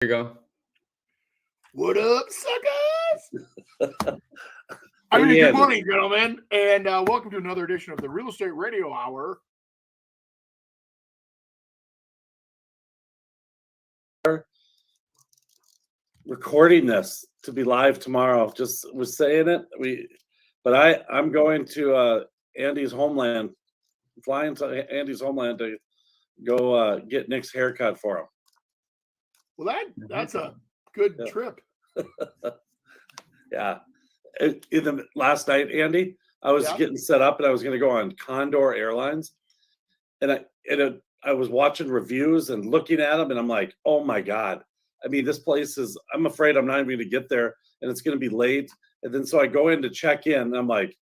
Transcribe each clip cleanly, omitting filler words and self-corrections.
Here you go. What up, suckers? Good morning, gentlemen, and welcome to another edition of the Real Estate Radio Hour. Recording this to be live tomorrow. Just was saying it. I'm going to Andy's homeland, flying to Andy's homeland to go get Nick's haircut for him. Well, that's a good trip. Yeah. Last night, Andy, I was getting set up and I was going to go on Condor Airlines, and I was watching reviews and looking at them, and I'm like, oh my God. I mean, this place I'm afraid I'm not even going to get there and it's going to be late. And then so I go in to check in and I'm like,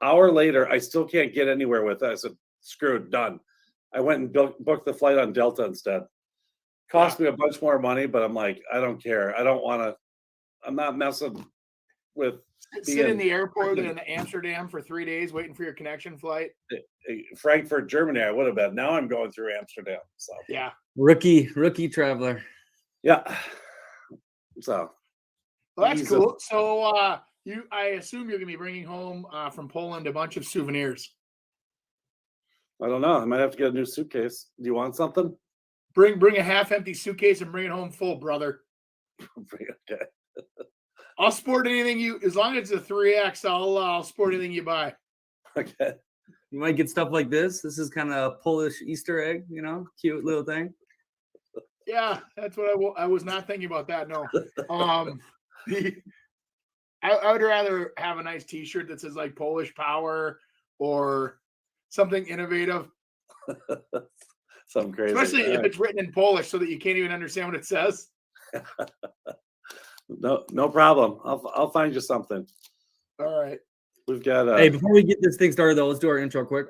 hour later, I still can't get anywhere with it. I said, screw it, done. I went and booked the flight on Delta instead. Cost me a bunch more money, but I'm like, I don't care. I don't want to, I'm not messing with. Sit in the airport in Amsterdam for 3 days waiting for your connection flight. Frankfurt, Germany, I would have been. Now I'm going through Amsterdam. So yeah. Rookie traveler. Yeah. So well, that's cool. So I assume you're gonna be bringing home from Poland a bunch of souvenirs. I don't know. I might have to get a new suitcase. Do you want something? Bring a half-empty suitcase and bring it home full, brother. Okay. I'll sport anything as long as it's a 3X, I'll sport anything you buy. Okay. You might get stuff like this. This is kind of a Polish Easter egg, cute little thing. Yeah, that's what I was not thinking about that. No. I would rather have a nice T-shirt that says like Polish Power or something innovative. Something crazy. Especially if it's written in Polish so that you can't even understand what it says. No problem. I'll find you something. All right. We've got Hey, before we get this thing started though, let's do our intro quick.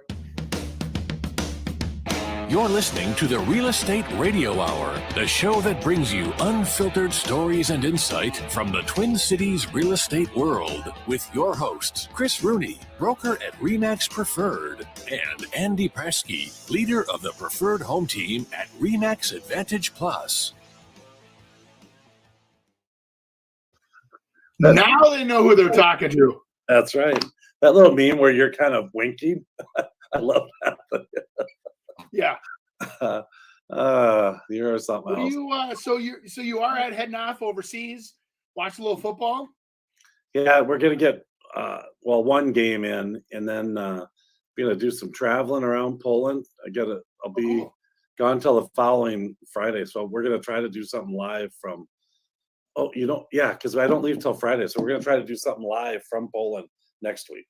You're listening to the Real Estate Radio Hour, the show that brings you unfiltered stories and insight from the Twin Cities real estate world with your hosts, Chris Rooney, broker at RE/MAX Preferred, and Andy Presky, leader of the Preferred Home Team at RE/MAX Advantage Plus. Now they know who they're talking to. That's right. That little meme where you're kind of winking. I love that. Yeah. You're something else. So you are heading off overseas, watch a little football? Yeah, we're gonna get one game in, and then we're gonna do some traveling around Poland. I'll be gone till the following Friday, so we're gonna try to do something live from. Because I don't leave till Friday, so we're gonna try to do something live from Poland next week.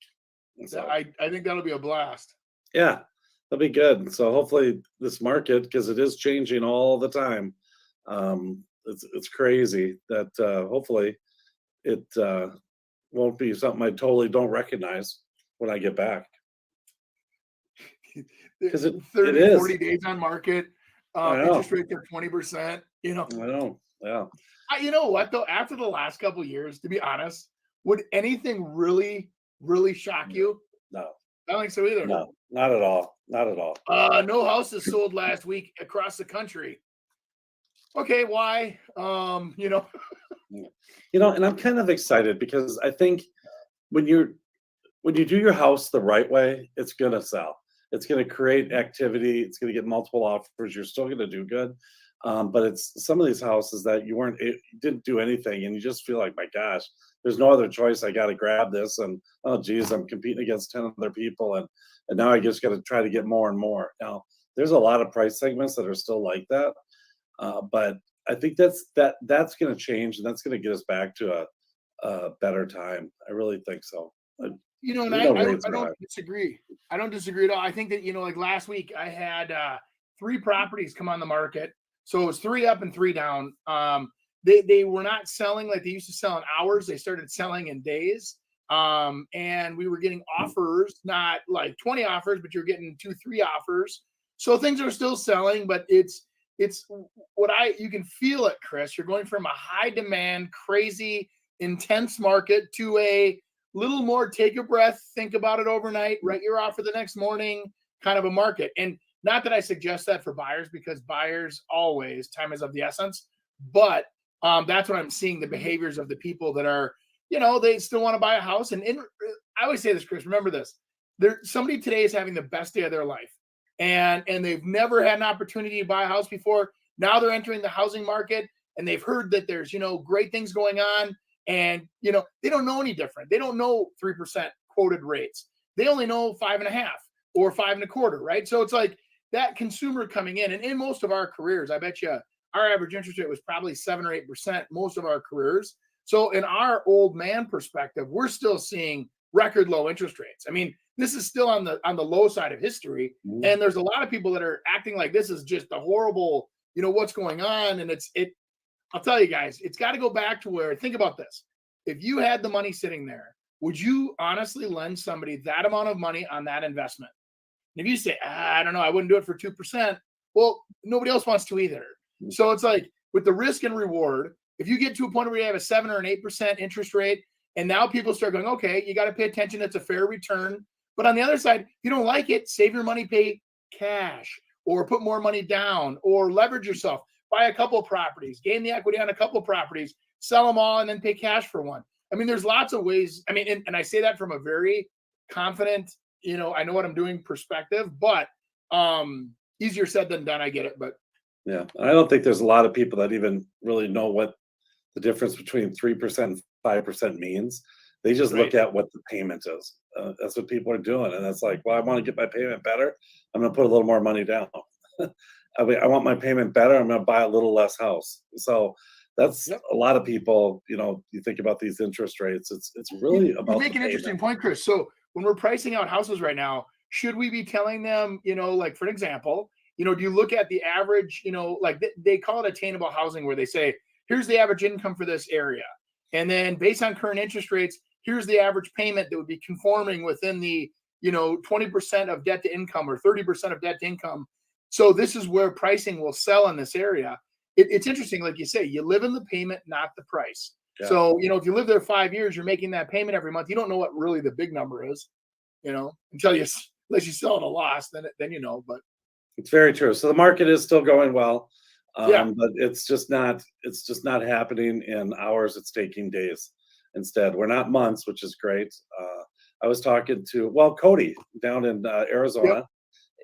So I think that'll be a blast. Yeah. That'll be good. So hopefully this market, because it is changing all the time, it's crazy that hopefully it won't be something I totally don't recognize when I get back. Because it 40 days on market, interest rates are 20%. I know. Yeah. You know what though? After the last couple of years, to be honest, would anything really, really shock you? No. I don't think so either. No, not at all. Not at all. No houses sold last week across the country. Okay, why? And I'm kind of excited because I think when you do your house the right way, it's gonna sell. It's gonna create activity. It's gonna get multiple offers. You're still gonna do good. But it's some of these houses that you didn't do anything, and you just feel like, my gosh, there's no other choice. I got to grab this, and oh geez, I'm competing against 10 other people, and now I just got to try to get more and more. Now, there's a lot of price segments that are still like that, but I think that's going to change, and that's going to get us back to a better time. I really think so. I don't disagree. I don't disagree at all. I think that like last week I had 3 properties come on the market. So it was 3 up and 3 down. They were not selling like they used to sell in hours. They started selling in days. And we were getting offers, not like 20 offers, but you're getting 2-3 offers. So things are still selling, but it's you can feel it, Chris. You're going from a high demand, crazy, intense market to a little more take a breath, think about it overnight, write your offer the next morning kind of a market. And not that I suggest that for buyers, because buyers always, time is of the essence, But that's what I'm seeing, the behaviors of the people that are, they still want to buy a house. And I always say this, Chris, remember this. Somebody today is having the best day of their life. And they've never had an opportunity to buy a house before. Now they're entering the housing market and they've heard that there's, great things going on. And, they don't know any different. They don't know 3% quoted rates. They only know 5.5 or 5.25, right? So it's like that consumer coming in. And in most of our careers, I bet you our average interest rate was probably 7 or 8% most of our careers. So in our old man perspective, we're still seeing record low interest rates. I mean, this is still on the low side of history. And there's a lot of people that are acting like this is just a horrible, what's going on. And I'll tell you guys, it's got to go back to where, think about this. If you had the money sitting there, would you honestly lend somebody that amount of money on that investment? And if you say, I don't know, I wouldn't do it for 2%. Well, nobody else wants to either. So it's like with the risk and reward, if you get to a point where you have a 7 or an 8% interest rate, and now people start going, okay, you got to pay attention. It's a fair return. But on the other side, if you don't like it, save your money, pay cash, or put more money down, or leverage yourself, buy a couple of properties, gain the equity on a couple of properties, sell them all, and then pay cash for one. I mean, there's lots of ways. I mean, and I say that from a very confident, I know what I'm doing perspective, but easier said than done. I get it, but yeah, I don't think there's a lot of people that even really know what the difference between 3% and 5% means. They just look at what the payment is. That's what people are doing, and that's like, well, I want to get my payment better. I'm going to put a little more money down. I want my payment better. I'm going to buy a little less house. So that's a lot of people. You think about these interest rates. It's really about. You make an interesting point, Chris. So when we're pricing out houses right now, should we be telling them, like for an example, do you look at the average, like they call it attainable housing, where they say, here's the average income for this area. And then based on current interest rates, here's the average payment that would be conforming within the, 20% of debt to income or 30% of debt to income. So this is where pricing will sell in this area. It's interesting. Like you say, you live in the payment, not the price. Yeah. So, if you live there 5 years, you're making that payment every month. You don't know what really the big number is, unless you sell at a loss, then but. It's very true. So the market is still going well. But it's just not happening in hours. It's taking days instead. We're not months, which is great. I was talking to Cody down in Arizona,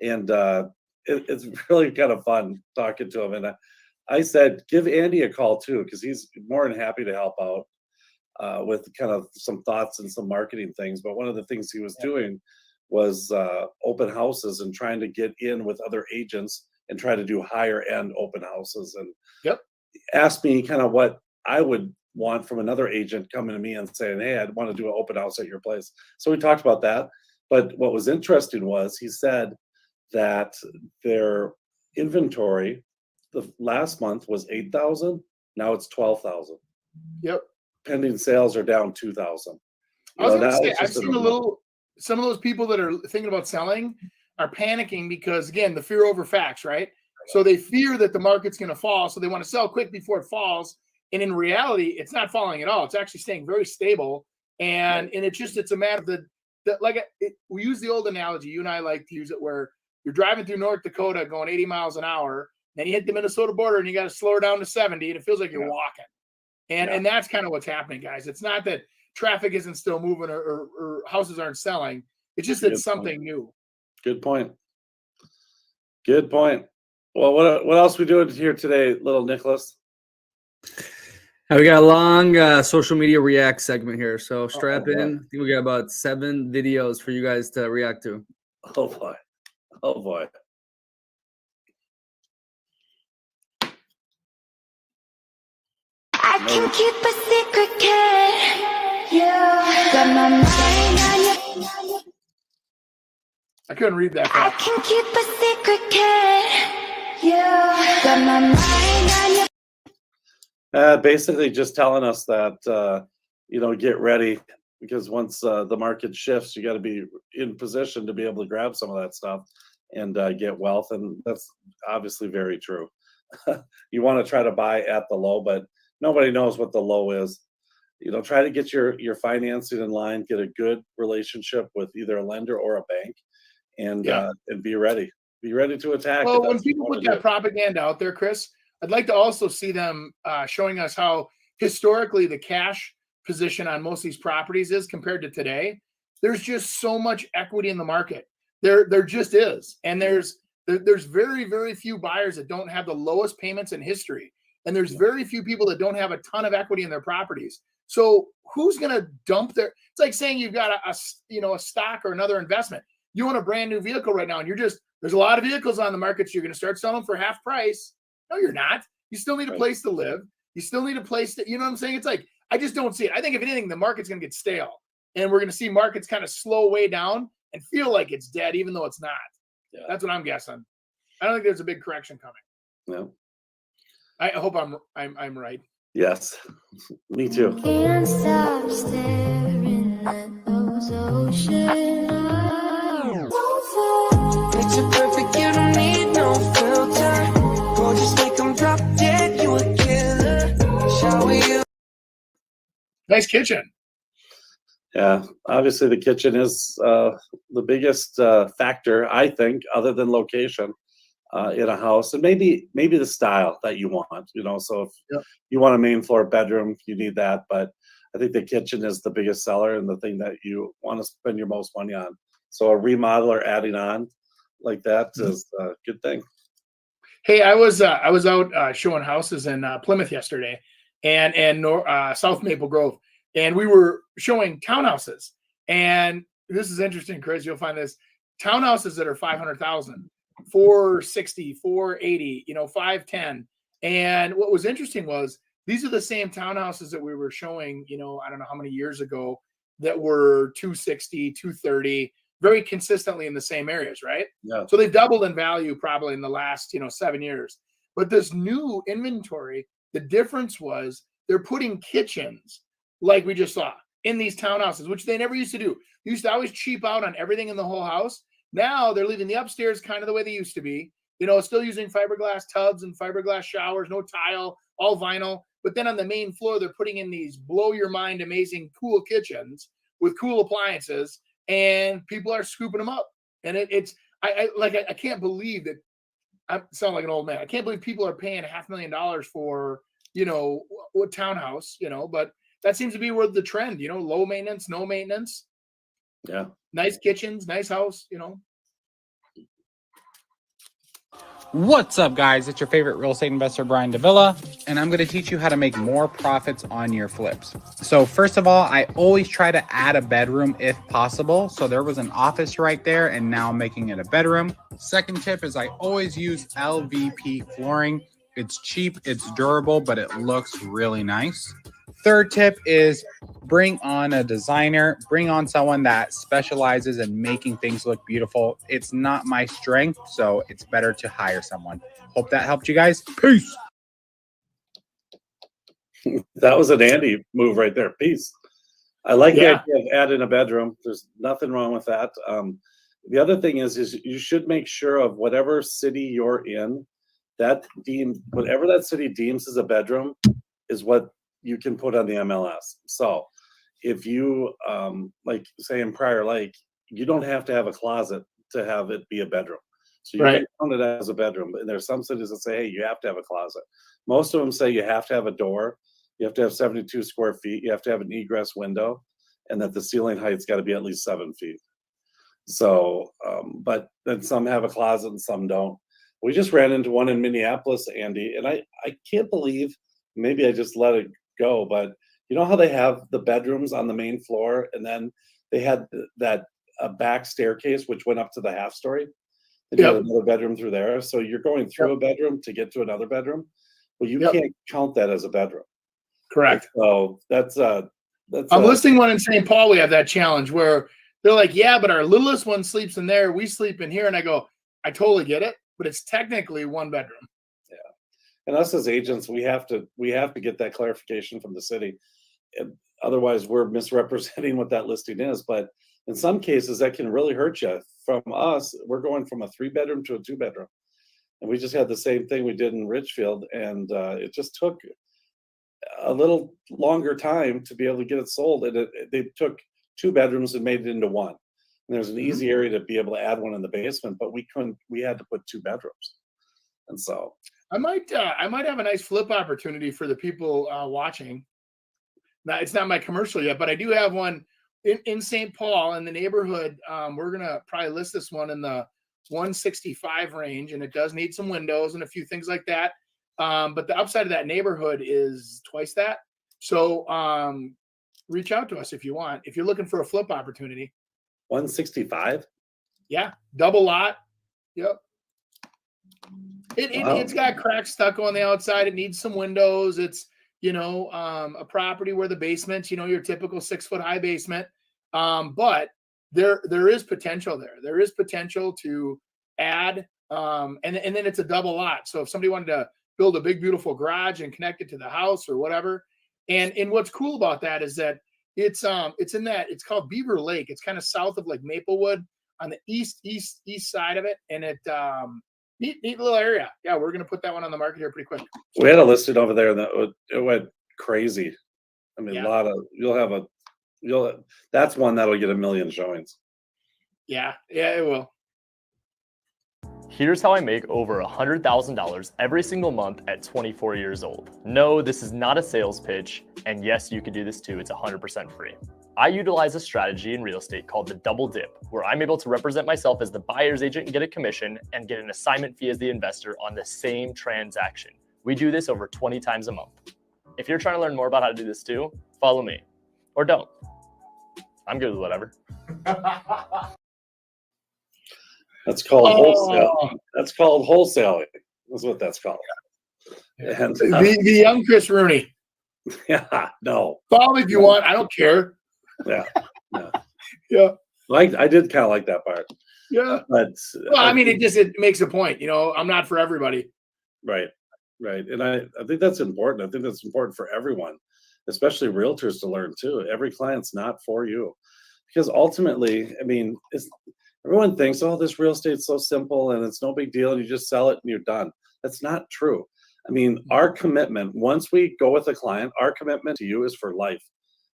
and it's really kind of fun talking to him. And I said, give Andy a call too, because he's more than happy to help out with kind of some thoughts and some marketing things. But one of the things he was doing was open houses and trying to get in with other agents and try to do higher end open houses, and asked me kind of what I would want from another agent coming to me and saying, hey, I'd want to do an open house at your place. So we talked about that. But what was interesting was he said that their inventory the last month was 8,000. Now it's 12,000. Yep. Pending sales are down 2,000. I was going to say, I've seen some of those people that are thinking about selling are panicking because, again, the fear over facts, right? So they fear that the market's going to fall, so they want to sell quick before it falls. And in reality, it's not falling at all. It's actually staying very stable. And it's a matter of we use the old analogy. You and I like to use it, where you're driving through North Dakota going 80 miles an hour, then you hit the Minnesota border and you got to slow her down to 70, and it feels like you're walking. And that's kind of what's happening, guys. It's not that traffic isn't still moving or houses aren't selling. It's just that something new. Good point. Well, what else we doing here today, little Nicholas? We got a long social media react segment here, so strap in. I think we got about 7 videos for you guys to react to. Oh boy. I can keep a secret, kid. You got my mind on you. I couldn't read that. I can keep a secret, kid. You got my mind on you. Basically just telling us that, get ready, because once the market shifts, you got to be in position to be able to grab some of that stuff and get wealth. And that's obviously very true. You want to try to buy at the low, but nobody knows what the low is. Try to get your financing in line, get a good relationship with either a lender or a bank, and be ready. Be ready to attack. Well, when people put that propaganda out there, Chris, I'd like to also see them showing us how historically the cash position on most of these properties is compared to today. There's just so much equity in the market. There just is. And there's very, very few buyers that don't have the lowest payments in history. And there's very few people that don't have a ton of equity in their properties. So who's going to dump their, it's like saying you've got a stock or another investment. You want a brand new vehicle right now and there's a lot of vehicles on the market. So you're going to start selling for half price. No, you're not. You still need a place to live. You still need a place to, you know what I'm saying? It's like, I just don't see it. I think if anything, the market's going to get stale and we're going to see markets kind of slow way down and feel like it's dead, even though it's not. Yeah. That's what I'm guessing. I don't think there's a big correction coming. No. I hope I'm right. Yes, me too. Can't stop staring at those oceans. Picture perfect, you don't need no filter. Go just make them drop dead, you a killer. Shower you. Nice kitchen. Yeah, obviously the kitchen is the biggest factor, I think, other than location in a house, and maybe the style that you want. So if you want a main floor bedroom, you need that. But I think the kitchen is the biggest seller and the thing that you want to spend your most money on. So a remodel or adding on like that is a good thing. Hey, I was out showing houses in Plymouth yesterday, and South Maple Grove. And we were showing townhouses. And this is interesting, Chris. You'll find this. Townhouses that are 500,000, 460, 480, 510. And what was interesting was these are the same townhouses that we were showing, I don't know how many years ago that were 260, 230, very consistently in the same areas, right? Yeah. So they've doubled in value probably in the last, 7 years. But this new inventory, the difference was they're putting kitchens like we just saw in these townhouses, which they never used to do. They used to always cheap out on everything in the whole house. Now they're leaving the upstairs kind of the way they used to be, still using fiberglass tubs and fiberglass showers, no tile, all vinyl. But then on the main floor, they're putting in these blow your mind, amazing, cool kitchens with cool appliances, and people are scooping them up. And I can't believe that. I sound like an old man. I can't believe people are paying $500,000 for, a townhouse, but that seems to be where the trend, low maintenance, no maintenance. Yeah. Nice kitchens, nice house, What's up, guys? It's your favorite real estate investor, Brian Davila, and I'm going to teach you how to make more profits on your flips. So first of all, I always try to add a bedroom if possible. So there was an office right there, and now I'm making it a bedroom. Second tip is I always use LVP flooring. It's cheap, it's durable, but it looks really nice. Third tip is bring on a designer, bring on someone that specializes in making things look beautiful. It's not my strength, so it's better to hire someone. Hope that helped you guys. Peace. That was an Andy move right there. Peace. I like the idea of adding a bedroom. There's nothing wrong with that. The other thing is you should make sure of whatever city you're in, whatever that city deems as a bedroom is what you can put on the MLS. So if you, like say in Prior Lake, you don't have to have a closet to have it be a bedroom. So you can count it as a bedroom. And there's some cities that say, hey, you have to have a closet. Most of them say you have to have a door. You have to have 72 square feet. You have to have an egress window, and that the ceiling height's got to be at least 7 feet. So, but then some have a closet and some don't. We just ran into one in Minneapolis, Andy, and I can't believe, maybe I just let it go, but you know how they have the bedrooms on the main floor, and then they had that back staircase which went up to the half story, and you had another bedroom through there. So you're going through a bedroom to get to another bedroom. Well, you can't count that as a bedroom. Correct. So that's I'm listing one in St. Paul. We have that challenge where they're like, yeah, but our littlest one sleeps in there. We sleep in here. And I go, I totally get it, but it's technically one bedroom. And us as agents, we have to get that clarification from the city. Otherwise, we're misrepresenting what that listing is. But in some cases, that can really hurt you. From us, we're going from a 3-bedroom to a 2-bedroom. And we just had the same thing we did in Richfield. And it just took a little longer time to be able to get it sold. And they took 2 bedrooms and made it into one. And there's an easy area to be able to add one in the basement, but we had to put 2 bedrooms. And so I might have a nice flip opportunity for the people watching. Now, it's not my commercial yet, but I do have one in St. Paul in the neighborhood. We're gonna probably list this one in the 165 range, and it does need some windows and a few things like that. But the upside of that neighborhood is twice that. So reach out to us if you want. If you're looking for a flip opportunity. 165. Yeah, double lot. Yep. Wow. It's got cracked stucco on the outside. It needs some windows. It's, a property where the basement's, your typical 6-foot high basement. But there is potential there. There is potential to add, and then it's a double lot. So if somebody wanted to build a big, beautiful garage and connect it to the house or whatever. And what's cool about that is that it's it's called Beaver Lake. It's kind of south of like Maplewood on the east side of it. And it, neat little area. Yeah, we're gonna put that one on the market here pretty quick. We had a listed over there and it went crazy. I mean, Yeah. That's one that'll get 1 million showings. Yeah, it will. Here's how I make over $100,000 every single month at 24 years old. No, this is not a sales pitch, and yes, you can do this too. It's 100% free. I utilize a strategy in real estate called the double dip, where I'm able to represent myself as the buyer's agent and get a commission and get an assignment fee as the investor on the same transaction. We do this over 20 times a month. If you're trying to learn more about how to do this too, follow me. Or don't. I'm good with whatever. That's called wholesale. That's called wholesaling. That's what that's called. And The young Chris Rooney. yeah, no. Follow me if you want. I don't care. Yeah. Yeah. I did kind of like that part. Yeah. But Well, I mean, it makes a point. I'm not for everybody. right. And I think that's important. I think that's important for everyone, especially realtors, to learn too. Every client's not for you. Because ultimately, I mean, everyone thinks, oh, this real estate's so simple and it's no big deal and you just sell it and you're done. That's not true. I mean, our commitment, once we go with a client, our commitment to you is for life.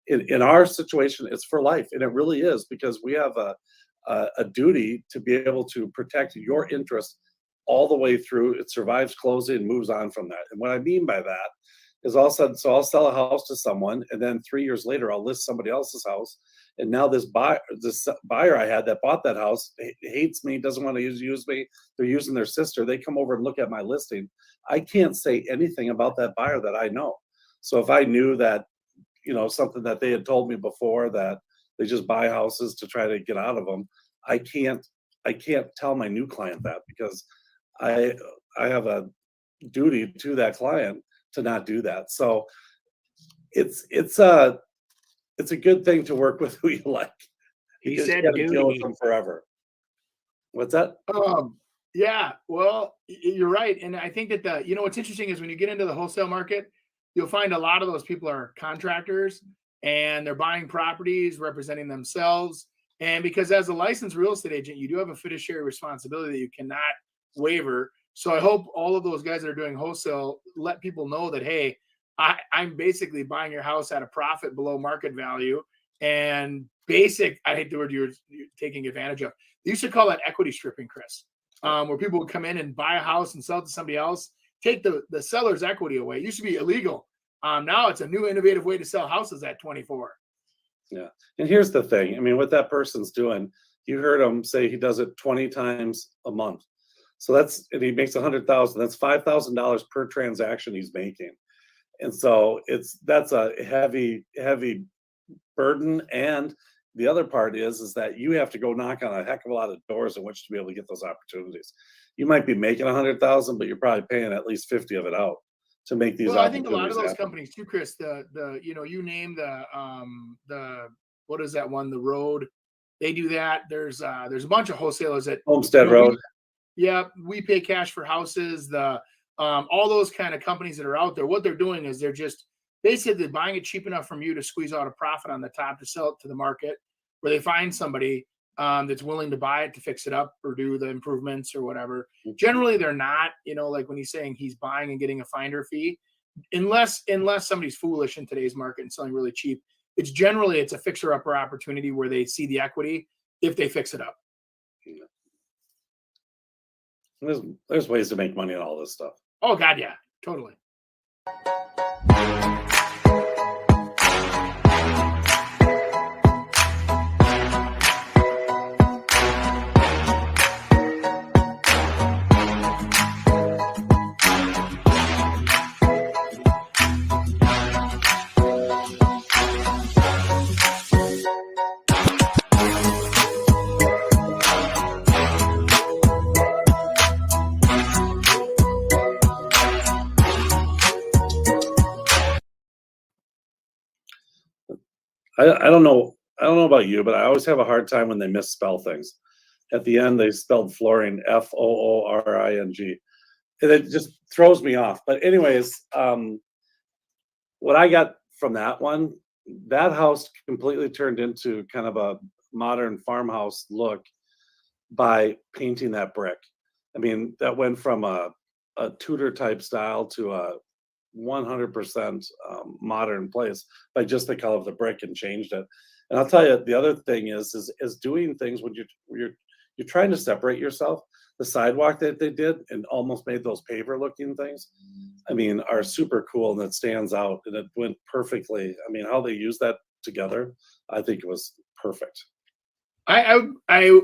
In our situation, it's for life. And it really is, because we have a duty to be able to protect your interest all the way through. It survives closing and moves on from that. And what I mean by that is all of a sudden, so I'll sell a house to someone, and then 3 years later, I'll list somebody else's house. And now this buyer I had that bought that house hates me, doesn't want to use me. They're using their sister. They come over and look at my listing. I can't say anything about that buyer that I know. So if I knew that, something that they had told me before, that they just buy houses to try to get out of them, I can't tell my new client that, because I have a duty to that client to not do that. So it's a good thing to work with who you like. He You said gotta duty. deal with them forever. What's that? Yeah, well, you're right. And I think that what's interesting is when you get into the wholesale market, you'll find a lot of those people are contractors and they're buying properties representing themselves. And because as a licensed real estate agent, you do have a fiduciary responsibility that you cannot waiver. So I hope all of those guys that are doing wholesale let people know that, hey, I'm basically buying your house at a profit below market value. And I hate the word you're taking advantage of. You should call that equity stripping, Chris, where people would come in and buy a house and sell it to somebody else, take the seller's equity away. It used to be illegal. Now it's a new innovative way to sell houses at 24. Yeah. And here's the thing. I mean, what that person's doing, you heard him say he does it 20 times a month. So and he makes 100,000. That's $5,000 per transaction he's making. And so that's a heavy, heavy burden. And the other part is that you have to go knock on a heck of a lot of doors in which to be able to get those opportunities. You might be making 100,000, but you're probably paying at least 50 of it out to make these. Well, I think a lot of those happen. Companies too, Chris. You name the what is that one? The Road. They do that. There's a bunch of wholesalers that Homestead Road. We pay cash for houses. All those kind of companies that are out there, what they're doing is they're just basically buying it cheap enough from you to squeeze out a profit on the top to sell it to the market, where they find somebody that's willing to buy it to fix it up or do the improvements or whatever. Generally, they're not, like when he's saying he's buying and getting a finder fee, unless somebody's foolish in today's market and selling really cheap. It's a fixer-upper opportunity where they see the equity if they fix it up. There's ways to make money on all this stuff. Oh God, yeah, totally. I don't know. I don't know about you, but I always have a hard time when they misspell things. At the end, they spelled flooring F-O-O-R-I-N-G, and it just throws me off. But anyways, what I got from that one, that house completely turned into kind of a modern farmhouse look by painting that brick. I mean, that went from a Tudor type style to a 100% modern place by just the color of the brick, and changed it. And I'll tell you, the other thing is doing things when you're trying to separate yourself. The sidewalk that they did and almost made those paver looking things, I mean, are super cool, and it stands out, and it went perfectly. I mean, how they used that together, I think it was perfect. I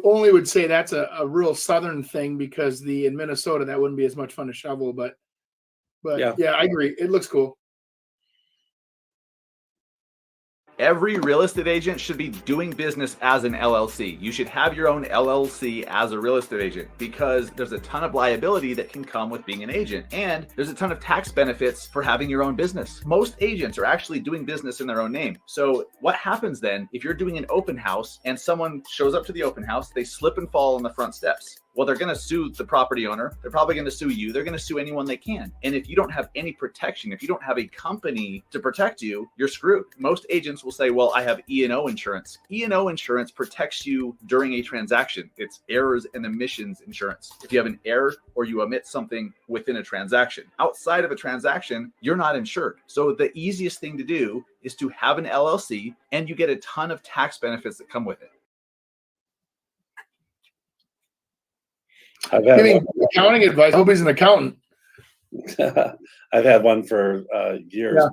only would say that's a real southern thing, because in Minnesota that wouldn't be as much fun to shovel, but yeah, I agree. It looks cool. Every real estate agent should be doing business as an LLC. You should have your own LLC as a real estate agent, because there's a ton of liability that can come with being an agent, and there's a ton of tax benefits for having your own business. Most agents are actually doing business in their own name. So what happens then if you're doing an open house and someone shows up to the open house, they slip and fall on the front steps? Well, they're going to sue the property owner. They're probably going to sue you. They're going to sue anyone they can. And if you don't have any protection, if you don't have a company to protect you, you're screwed. Most agents will say, well, I have E&O insurance. E&O insurance protects you during a transaction. It's errors and omissions insurance. If you have an error or you omit something within a transaction, outside of a transaction, you're not insured. So the easiest thing to do is to have an LLC, and you get a ton of tax benefits that come with it. Giving accounting advice. Hope he's an accountant. I've had one for years. Yeah.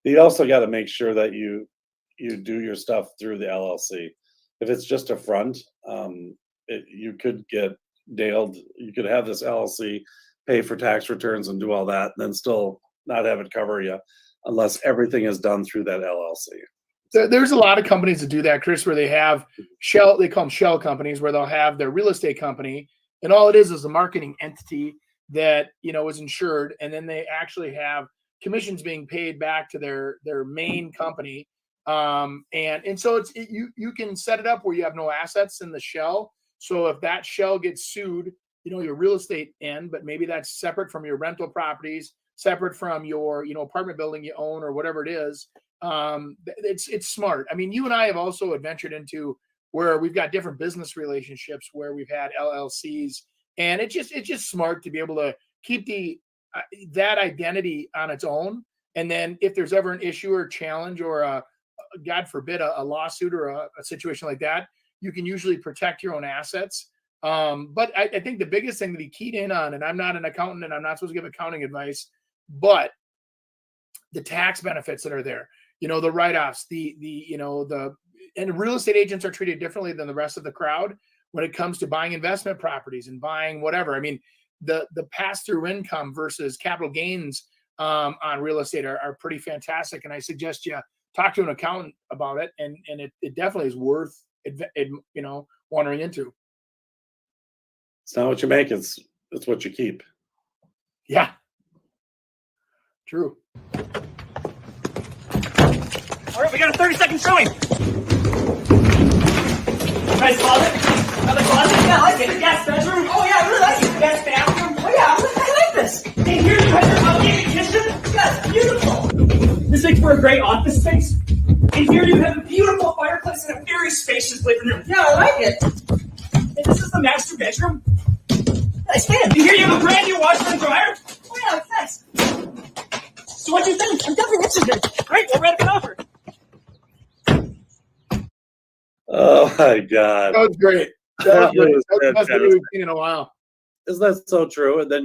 You also got to make sure that you do your stuff through the LLC. If it's just a front, you could get nailed. You could have this LLC pay for tax returns and do all that, and then still not have it cover you unless everything is done through that LLC. There's a lot of companies that do that, Chris, where they have shell. They call them shell companies, where they'll have their real estate company, and all it is a marketing entity that, is insured, and then they actually have commissions being paid back to their main company. And so you can set it up where you have no assets in the shell. So if that shell gets sued, your real estate end, but maybe that's separate from your rental properties, separate from your apartment building you own or whatever it is. It's smart. I mean, you and I have also adventured into where we've got different business relationships where we've had LLCs, and it's just smart to be able to keep that identity on its own. And then if there's ever an issue or challenge or God forbid, a lawsuit or a situation like that, you can usually protect your own assets. But I think the biggest thing that he keyed in on, and I'm not an accountant and I'm not supposed to give accounting advice, but the tax benefits that are there, the write-offs, and real estate agents are treated differently than the rest of the crowd when it comes to buying investment properties and buying whatever. I mean, the pass-through income versus capital gains on real estate are pretty fantastic. And I suggest you talk to an accountant about it. And it definitely is worth, wandering into. It's not what you make, it's what you keep. Yeah. True. All right, we got a 30-second showing. Nice closet. Another closet. Yeah, I like it. Yes, bedroom. Oh yeah, I really like it. Yes, bathroom. Oh yeah, I like this. And here's your outdated kitchen. Yes, beautiful. This makes for a great office space. And here you have a beautiful fireplace and a very spacious living room. Yeah, I like it. And this is the master bedroom. Nice fan. And here you have a brand new washer and dryer. Oh yeah, thanks. So what do you think? I'm definitely interested. Great, we're ready to offer. Oh my God. That was great. That was great. That's the best video we've seen in a while. Isn't that so true? And then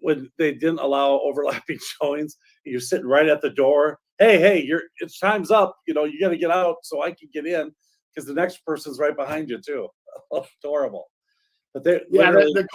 when they didn't allow overlapping showings, you're sitting right at the door. Hey, it's time's up. You know, you got to get out so I can get in because the next person's right behind you too. It's horrible. But they the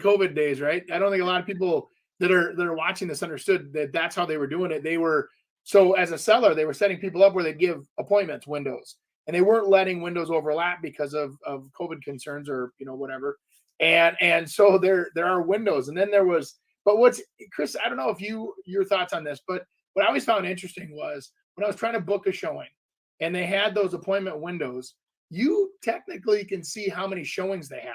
COVID days, right? I don't think a lot of people that are watching this understood that that's how they were doing it. They were, so as a seller, they were setting people up where they'd give appointments windows, and they weren't letting windows overlap because of COVID concerns or, you know, whatever. And so there are windows. And then there was, but what's, Chris, I don't know if your thoughts on this, but what I always found interesting was when I was trying to book a showing and they had those appointment windows, you technically can see how many showings they have.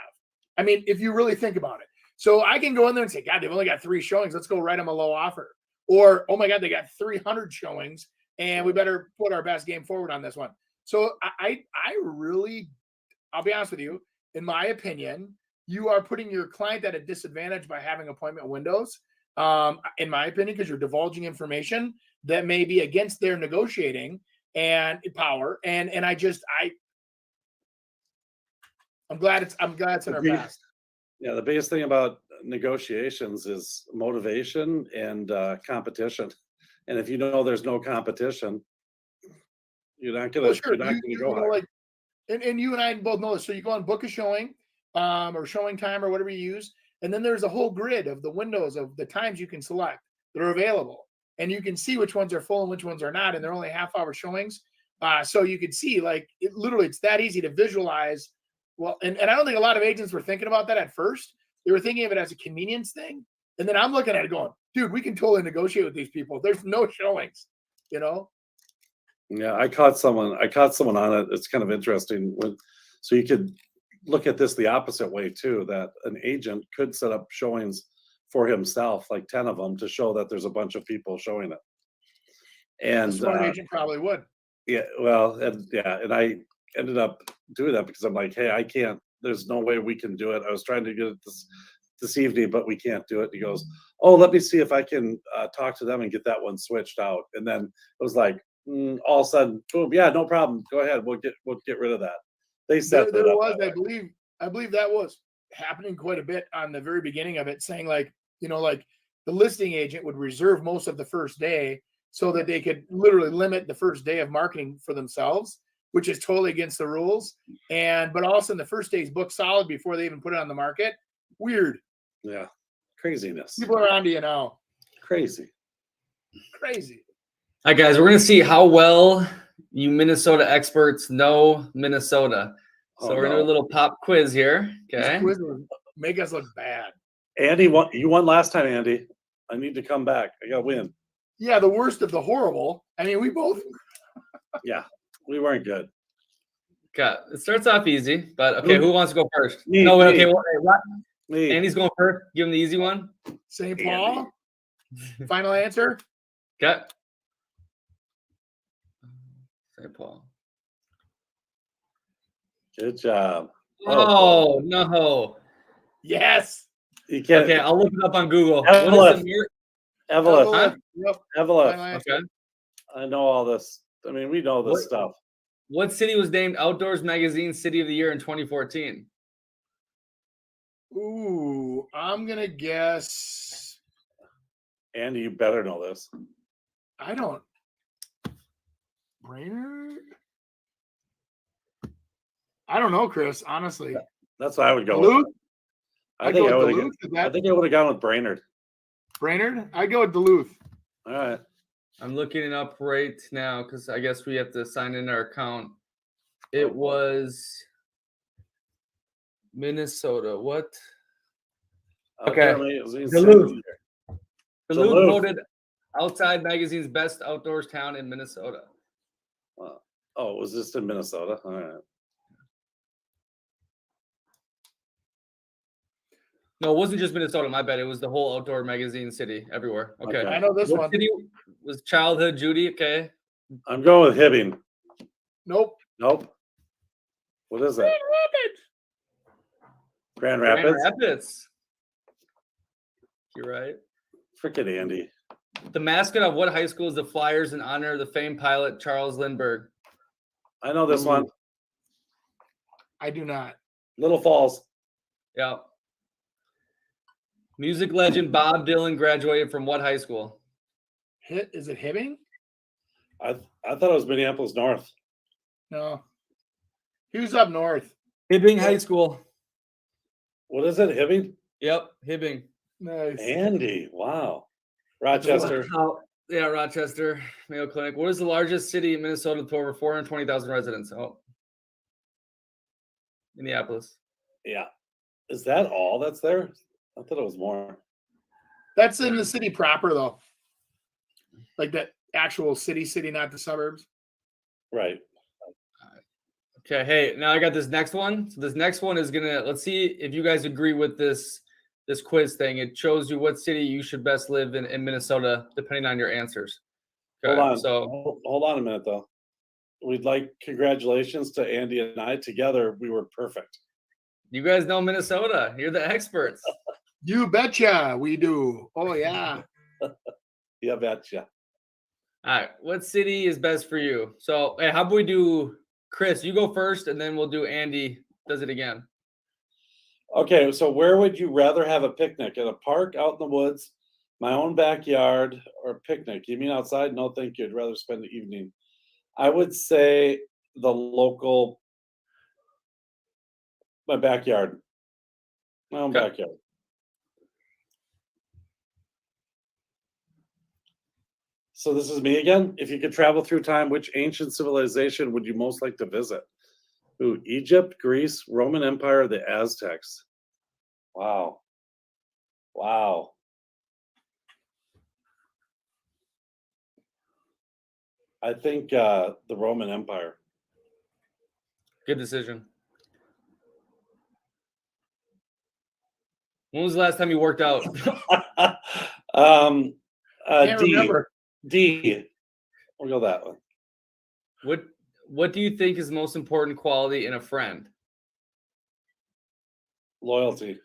I mean, if you really think about it. So I can go in there and say, God, they've only got 3 showings. Let's go write them a low offer. Or, oh my God, they got 300 showings and we better put our best game forward on this one. So I really, I'll be honest with you, in my opinion, you are putting your client at a disadvantage by having appointment windows, in my opinion, because you're divulging information that may be against their negotiating and power. And I'm glad it's in our past. Yeah, the biggest thing about negotiations is motivation and competition. And if you know there's no competition, you're not gonna go high. Like, and you and I both know this. So you go and book a showing, or showing time or whatever you use, and then there's a whole grid of the windows of the times you can select that are available, and you can see which ones are full and which ones are not, and they're only half-hour showings. So you can see, like, it's that easy to visualize. Well, and I don't think a lot of agents were thinking about that at first. They were thinking of it as a convenience thing. And then I'm looking at it going, dude, we can totally negotiate with these people. There's no showings, you know? Yeah, I caught someone on it. It's kind of interesting. So you could look at this the opposite way too, that an agent could set up showings for himself, like 10 of them, to show that there's a bunch of people showing it. And a smart agent probably would. Yeah, well, and I ended up doing that because I'm like, hey, I can't, there's no way we can do it. I was trying to get it this evening, but we can't do it. And he goes, oh, let me see if I can talk to them and get that one switched out. And then it was like, all of a sudden, boom, yeah, no problem. Go ahead. We'll get rid of that. They set there was, I believe that was happening quite a bit on the very beginning of it, saying like, you know, like the listing agent would reserve most of the first day so that they could literally limit the first day of marketing for themselves, which is totally against the rules. But also in the first day's book solid before they even put it on the market. Weird. Yeah. Craziness. People are onto you now. Crazy. All right, guys, we're going to see how well you Minnesota experts know Minnesota. So we're going to do a little pop quiz here. Okay. This quiz will make us look bad. Andy, you won last time, Andy. I need to come back. I got to win. Yeah, the worst of the horrible. I mean, we both. Yeah, we weren't good. Okay, it starts off easy, but okay, who wants to go first? Me, no, me. okay, well, Me. Andy's going first. Give him the easy one. St. Paul. Final answer. Okay. St. Paul. Good job. Oh, no. Yes. You can't. Okay, I'll look it up on Google. Evelyn. Evelyn. Yep. Evelyn. Okay. I know all this. I mean, we know this stuff. What city was named Outdoors Magazine City of the Year in 2014? Ooh, I'm gonna guess. Andy, you better know this. I don't. Brainerd? I don't know, Chris. Honestly, That's what I would go Duluth? with. I think I would have gone with Brainerd. Brainerd? I'd go with Duluth. All right. I'm looking it up right now because I guess we have to sign in our account. It was Minnesota. What? Okay. Duluth. Duluth voted Outside Magazine's best outdoors town in Minnesota. Oh, it was just in Minnesota. All right. No, it wasn't just Minnesota. My bad. It was the whole outdoor magazine city everywhere. Okay. I know this What one. city was Childhood Judy? Okay. I'm going with Hibbing. Nope. What is it? Grand Rapids. Grand Rapids. You're right. Frickin' Andy. The mascot of what high school is the Flyers in honor of the famed pilot Charles Lindbergh? I know this one. I do not. Little Falls. Yeah. Music legend Bob Dylan graduated from what high school? Is it Hibbing? I thought it was Minneapolis North. No. He was up north. Hibbing High School. What is it? Hibbing? Yep, Hibbing. Nice. Andy. Wow. Rochester. Yeah, Rochester, Mayo Clinic. What is the largest city in Minnesota with over 420,000 residents? Oh, Minneapolis. Yeah. Is that all that's there? I thought it was more. That's in the city proper, though. Like that actual city, not the suburbs. Right. Okay, hey, now I got this next one. So this next one is let's see if you guys agree with this quiz thing. It shows you what city you should best live in Minnesota, depending on your answers. Okay, Hold on. So Hold on a minute, though. We'd like congratulations to Andy and I. Together, we were perfect. you guys know Minnesota. You're the experts. You betcha we do. Oh, yeah. Yeah, betcha. All right, what city is best for you? So, hey, how about we do Chris? You go first, and then we'll do Andy. Does it again? Okay, so where would you rather have a picnic? At a park, out in the woods, my own backyard, or a picnic? You mean outside? No, thank you. I'd rather spend the evening. I would say the local, my backyard. My own Okay. backyard. So this is me again. If you could travel through time, which ancient civilization would you most like to visit? Ooh, Egypt, Greece, Roman Empire, the Aztecs. Wow. Wow. I think the Roman Empire. Good decision. When was the last time you worked out? Can't D. remember. D. We'll go that one. What do you think is the most important quality in a friend? Loyalty.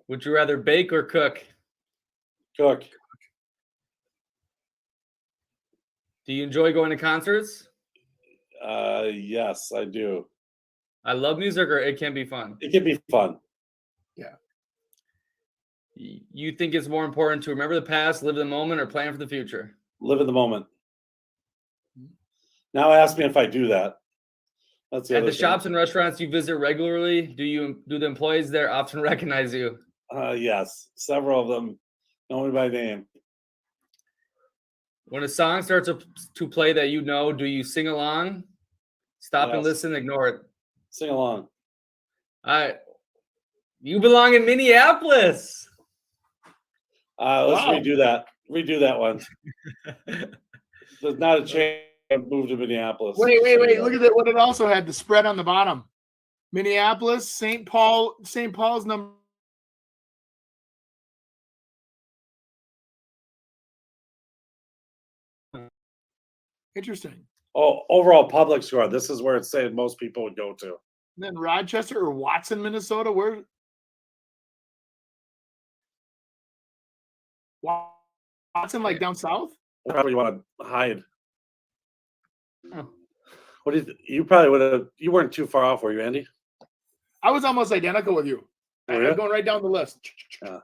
Would you rather bake or cook? Cook. Do you enjoy going to concerts? Yes, I do. I love music, or it can be fun. It can be fun. You think it's more important to remember the past, live in the moment, or plan for the future? Live in the moment. Now ask me if I do that. That's the At other the thing. shops and restaurants you visit regularly, do the employees there often recognize you? Yes, several of them know me by name. When a song starts to play that you know, do you sing along? Stop and Yes. listen, ignore it. Sing along. All right. You belong in Minneapolis. Let's Wow. redo that. Redo that one. There's not a chance to move to Minneapolis. Wait. Look at that. What it also had, the spread on the bottom. Minneapolis, St. Paul's number. Interesting. Oh, overall public score. This is where it's saying most people would go to. And then Rochester or Watson, Minnesota. Where? Watson, like down south? Probably want to hide. Oh. What do you probably would have? You weren't too far off, were you, Andy? I was almost identical with you. Were ya? I'm going right down the list. Yeah,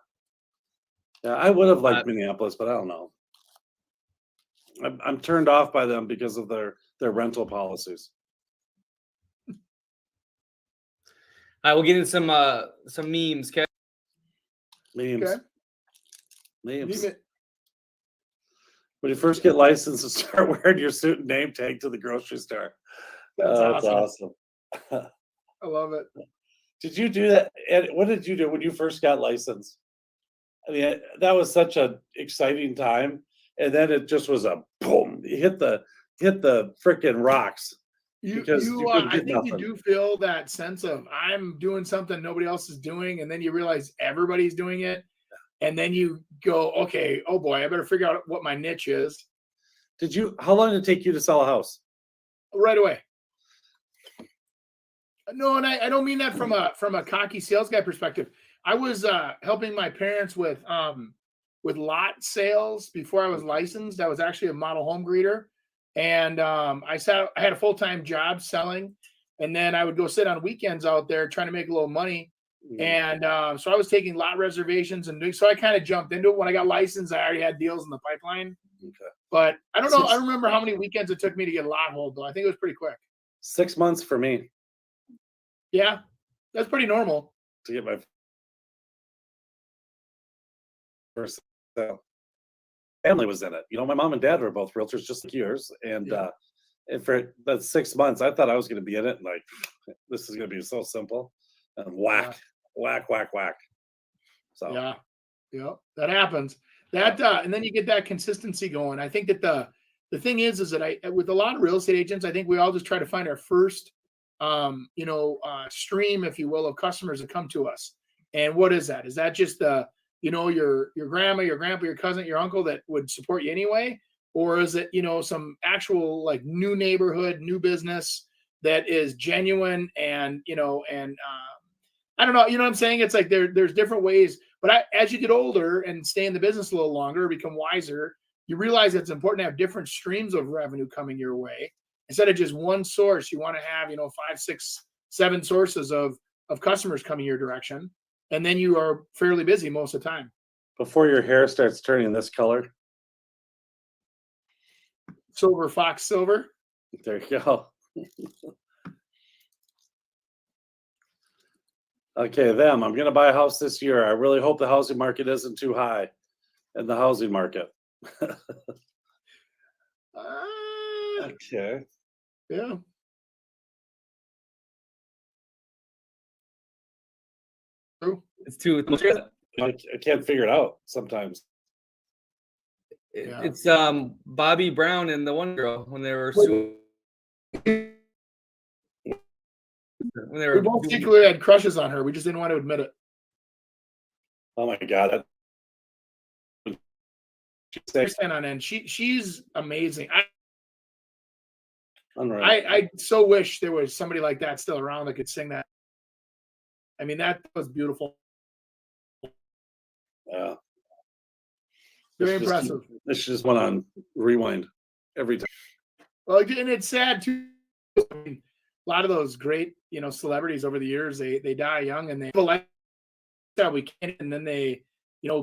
I would have liked Minneapolis, but I don't know. I'm turned off by them because of their rental policies. All right, we'll get into some memes, okay? Memes. Okay. Memes. Leave it. When you first get licensed, and start wearing your suit and name tag to the grocery store. That's That's awesome. awesome. I love it. Did you do that? And what did you do when you first got licensed? I mean, that was such an exciting time, and then it just was a boom. You hit the freaking rocks. Because you couldn't I get think you nothing. do feel that sense of I'm doing something nobody else is doing, and then you realize everybody's doing it, and then you go, okay, oh boy, I better figure out what my niche is How long did it take you to sell a house? right away. No, and I don't mean that from a cocky sales guy perspective. I was helping my parents with lot sales before I was licensed. I was actually a model home greeter. And I had a full-time job selling, and then I would go sit on weekends out there trying to make a little money. And so I was taking lot reservations so I kind of jumped into it. When I got licensed, I already had deals in the pipeline. Okay. But I don't know. I don't remember how many weekends it took me to get a lot hold, though. I think it was pretty quick. 6 months for me Yeah, that's pretty normal. to get my first sale. Family was in it. My mom and dad were both realtors, just like yours. And and for that 6 months, I thought I was going to be in it. And like, this is going to be so simple. And whack. So Yeah, that happens. That and then you get that consistency going. I think that the thing is that with a lot of real estate agents, I think we all just try to find our first stream, if you will, of customers that come to us. And what is that? Is that just your grandma, your grandpa, your cousin, your uncle that would support you anyway? Or is it, some actual like new neighborhood, new business that is genuine and I don't know, you know what I'm saying? It's like there's different ways, but as you get older and stay in the business a little longer, become wiser, you realize it's important to have different streams of revenue coming your way. Instead of just one source, you want to have, 5, 6, 7 sources of customers coming your direction. And then you are fairly busy most of the time. before your hair starts turning this color, Silver Fox Silver. there you go. Okay, I'm going to buy a house this year. I really hope the housing market isn't too high in the housing market. Okay. Yeah. True. It's too. I can't figure it out sometimes. Yeah. It's Bobby Brown and the one girl when they were suing. When they We were both secretly had crushes on her. We just didn't want to admit it. Oh my God. On end. She's amazing. Unreal. I so wish there was somebody like that still around that could sing that. I mean, that was beautiful. Yeah. Very This impressive. This just went on rewind every time. Well, and it's sad too. I mean, a lot of those great, celebrities over the years, they die young and they have a lifestyle we can't, and then they,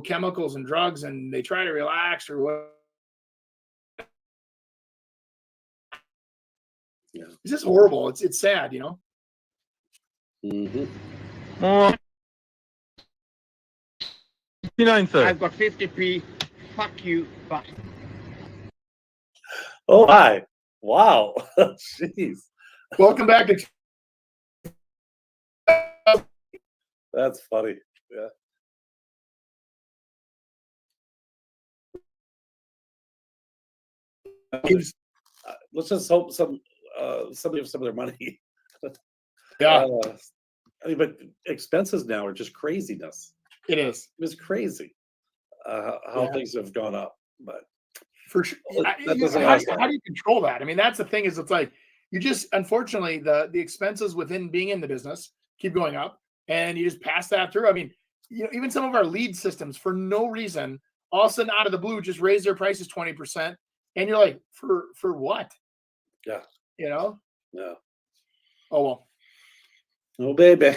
chemicals and drugs, and they try to relax or what. Yeah. It's just horrible. It's sad, Mm-hmm. I've got 50p. Fuck you. Bye. Oh, hi. Wow. Jeez. Welcome back to. That's funny. Yeah. Let's just hope somebody have some of their money. Yeah, But expenses now are just craziness. it is. It's crazy how things have gone up. But For sure. That doesn't How last do you control that? I mean, that's the thing is it's like you just, unfortunately, the expenses within being in the business keep going up and you just pass that through. I mean, even some of our lead systems for no reason, all of a sudden out of the blue, just raise their prices 20%. And you're like, for what? Yeah. Yeah. Oh, well. Oh, baby.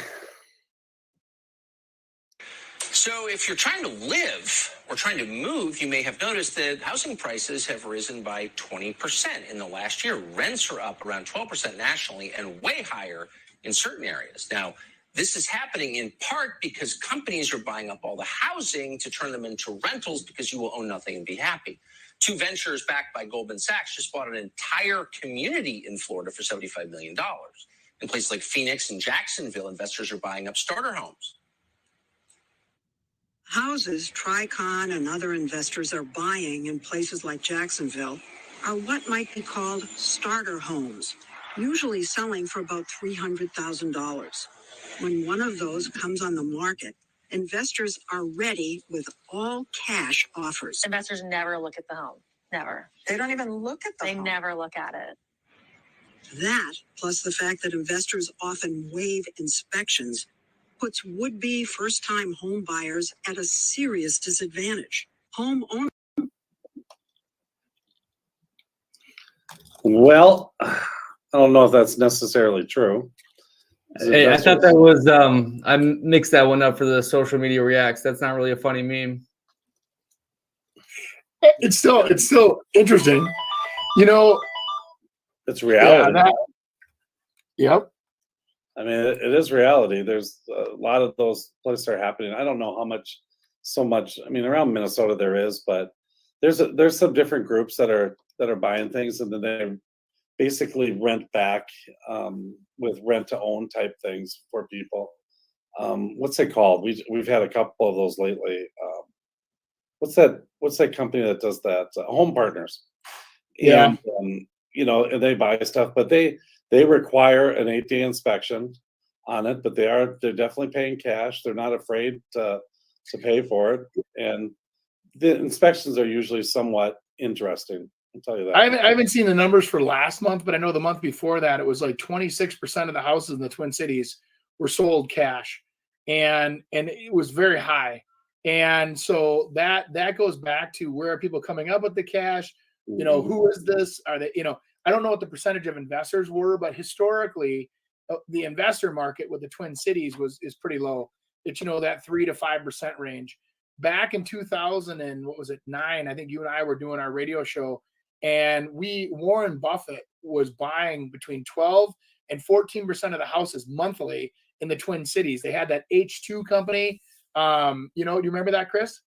So if you're trying to live or trying to move, you may have noticed that housing prices have risen by 20% in the last year. Rents are up around 12% nationally and way higher in certain areas. Now, this is happening in part because companies are buying up all the housing to turn them into rentals because you will own nothing and be happy. 2 ventures backed by Goldman Sachs just bought an entire community in Florida for $75 million. In places like Phoenix and Jacksonville, investors are buying up starter homes. Houses Tricon and other investors are buying in places like Jacksonville are what might be called starter homes, usually selling for about $300,000. When one of those comes on the market, investors are ready with all cash offers. Investors never look at the home. Never. They don't even look at the home. They never look at it. That, plus the fact that investors often waive inspections, puts would-be first-time home buyers at a serious disadvantage. Home owners. Well, I don't know if that's necessarily true. Hey, I thought that was I mixed that one up for the social media reacts. That's not really a funny meme. It's still interesting. You know, it's reality. Yep. I mean, it is reality. There's a lot of those places are happening. I don't know how much, so much. I mean, around Minnesota there is, but there's some different groups that are buying things, and then they basically rent back with rent to own type things for people. What's it called? We've had a couple of those lately. What's that company that does that? Home Partners. Yeah. And, and they buy stuff, but they require an 8-day inspection on it, but they're definitely paying cash. They're not afraid to pay for it. And the inspections are usually somewhat interesting. I'll tell you that. I haven't seen the numbers for last month, but I know the month before that, it was like 26% of the houses in the Twin Cities were sold cash. And it was very high. And so that goes back to where are people coming up with the cash? Who is this? Are they, I don't know what the percentage of investors were, but historically, the investor market with the Twin Cities is pretty low. It's that 3 to 5% range. Back in 2009, I think you and I were doing our radio show, and Warren Buffett was buying between 12 and 14% of the houses monthly in the Twin Cities. They had that H2 company. Do you remember that, Chris?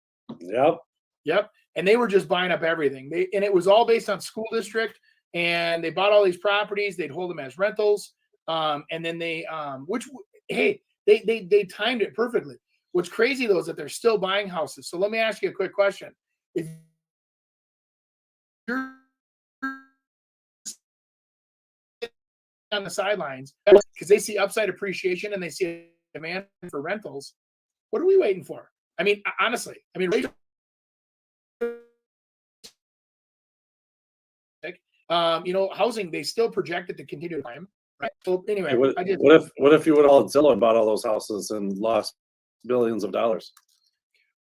Yep. And they were just buying up everything. And it was all based on school district. And they bought all these properties. They'd hold them as rentals. And then they timed it perfectly. What's crazy though is that they're still buying houses. So let me ask you a quick question. If you're on the sidelines because they see upside appreciation and they see a demand for rentals, what are we waiting for? I mean, honestly, housing, they still project it to continue to climb, right? So anyway, hey, what if you would have hauled Zillow and bought all those houses and lost billions of dollars?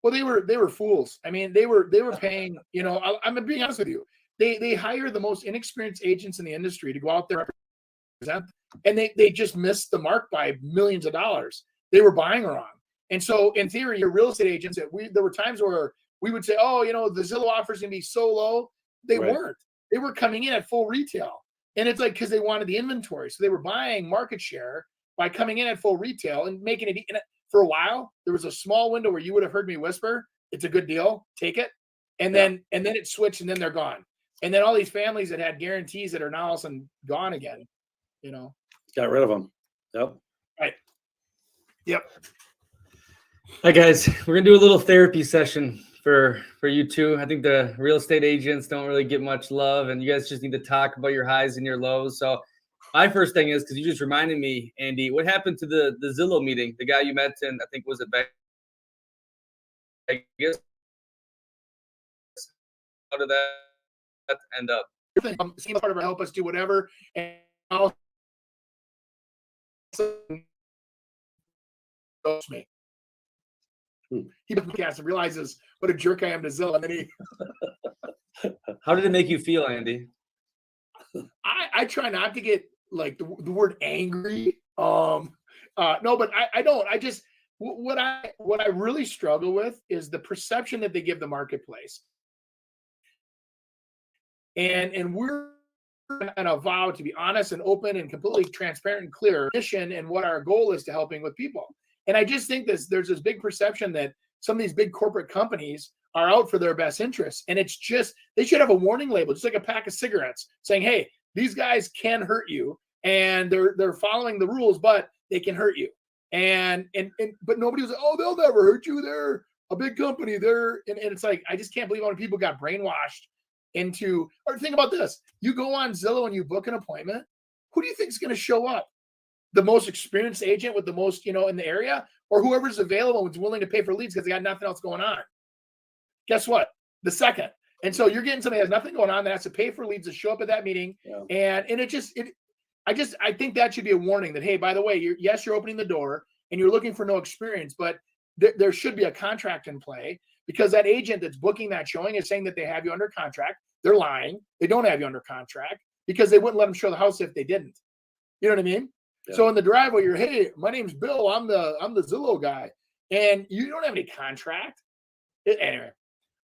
Well, they were fools. I mean, they were paying. I'm being honest with you. They hire the most inexperienced agents in the industry to go out there and represent, and they just missed the mark by millions of dollars. They were buying wrong, and so in theory, your real estate agents. There were times where we would say, "Oh, the Zillow offer is going to be so low." They weren't. They were coming in at full retail. And it's like, because they wanted the inventory. So they were buying market share by coming in at full retail and making it. And for a while, there was a small window where you would have heard me whisper, it's a good deal, take it. And then it switched and then they're gone. And then all these families that had guarantees that are now all of a sudden gone again, Got rid of them. Yep. Right. Yep. Hi guys, we're gonna do a little therapy session for you two. I think the real estate agents don't really get much love, and you guys just need to talk about your highs and your lows. So my first thing is, because you just reminded me, Andy, what happened to the Zillow meeting? The guy you met in, I think, was it Vegas? How did that end up? Seems part of our help us do whatever, and also me. He podcast and realizes what a jerk I am to Zillow, and then he. How did it make you feel, Andy? I try not to get like the word angry. No, but I don't. I just what I really struggle with is the perception that they give the marketplace. And we're on a vow to be honest and open and completely transparent and clear mission and what our goal is to helping with people. And I just think there's this big perception that some of these big corporate companies are out for their best interests. And it's just, they should have a warning label, just like a pack of cigarettes saying, hey, these guys can hurt you and they're following the rules, but they can hurt you. But nobody was like, oh, they'll never hurt you. They're a big company. And it's like, I just can't believe how many people got brainwashed into, or think about this. You go on Zillow and you book an appointment. Who do you think is going to show up? The most experienced agent with the most, in the area, or whoever's available and is willing to pay for leads because they got nothing else going on. Guess what? The second. And so you're getting somebody that has nothing going on that has to pay for leads to show up at that meeting. Yeah. And I think that should be a warning that, hey, by the way, you're opening the door and you're looking for no experience, but there should be a contract in play, because that agent that's booking that showing is saying that they have you under contract. They're lying. They don't have you under contract because they wouldn't let them show the house if they didn't. You know what I mean? Yeah. So in the driveway, you're, hey, my name's Bill. I'm the Zillow guy, and you don't have any contract. Anyway,